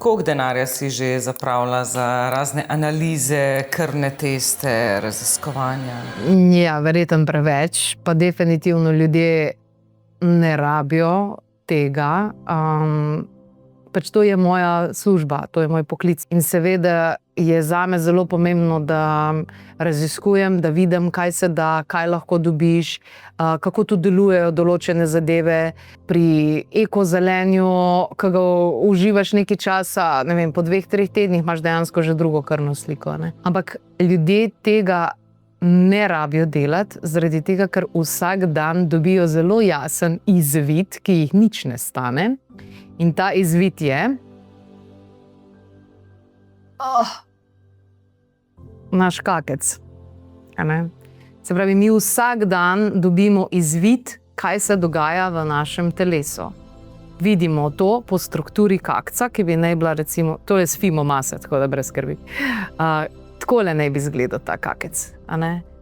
Koliko denarja si že zapravila za razne analize, krvne teste, raziskovanja? Ja, verjetno preveč, pa definitivno ljudje ne rabijo tega. Pač to je moja služba, to je moj poklic. In seveda je zame zelo pomembno, da raziskujem, da vidim, kaj se da, kaj lahko dobiš, kako tu delujejo določene zadeve. Pri ekozelenju, ko ga uživaš nekaj časa, ne vem, po 2-3 tednih imaš dejansko že drugo krvno sliko, ne. Ampak ljudje tega ne rabijo delati, zaradi tega, ker vsak dan dobijo zelo jasen izvid, ki jih nič ne stane. In ta izvid je naš kakec. Se pravi, mi vsak dan dobimo izvid, kaj se dogaja v našem telesu. Vidimo to po strukturi kakca, ki bi naj bila recimo, to je sfimo mase, tako da brez skrbi. Takole naj bi izgledal ta kakec.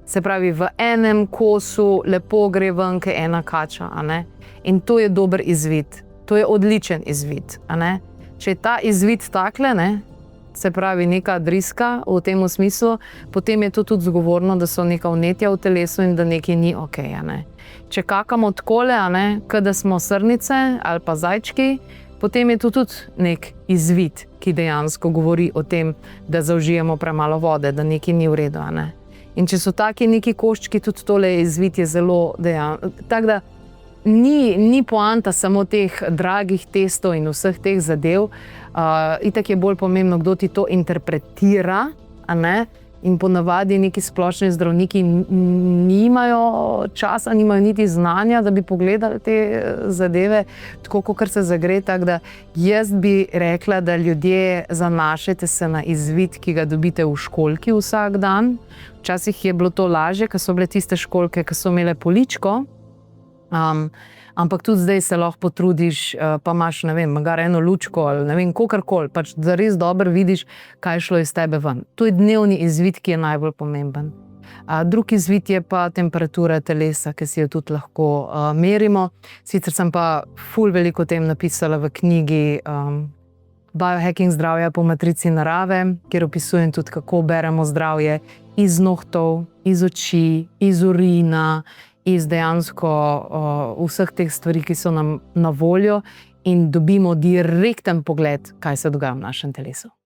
Se pravi, v enem kosu lepo gre ven ke ena kača. In to je dober izvid. To je odličen izvid. Če je ta izvid takle, se pravi neka driska v tem smislu, potem je to tudi zgovorno, da so neka vnetja v telesu in da nekaj ni okej. Če kakamo takole, ke da smo srnice ali pa zajčki, potem je to tudi nek izvid, ki dejansko govori o tem, da zaužijemo premalo vode, da nekaj ni v redu. In če so taki neki koščki, tudi tole izvid je zelo tako da ni poanta samo teh dragih testov in vseh teh zadev. Itak je bolj pomembno, kdo ti to interpretira, in ponavadi neki splošni zdravniki nimajo časa, nimajo niti znanja, da bi pogledali te zadeve, tako kakor se zagre. Tako da jaz bi rekla, da ljudje zanašajte se na izvid, ki ga dobite v školjki vsak dan. Včasih je bilo to lažje, ker so bile tiste školjke, ki so imele poličko. Ampak tudi zdaj se lahko potrudiš, pa imaš, ne vem, magari eno lučko ali ne vem, kakorkoli, pač da res dobro vidiš, kaj je šlo iz tebe ven. To je dnevni izvid, ki je najbolj pomemben. Drug izvid je pa temperatura telesa, ki si jo tudi lahko merimo. Sicer sem pa ful veliko o tem napisala v knjigi Biohacking zdravja po matrici narave, kjer opisujem tudi, kako beremo zdravje iz nohtov, iz oči, iz urina, iz dejansko vseh teh stvari, ki so nam na voljo, in dobimo direkten pogled, kaj se dogaja v našem telesu.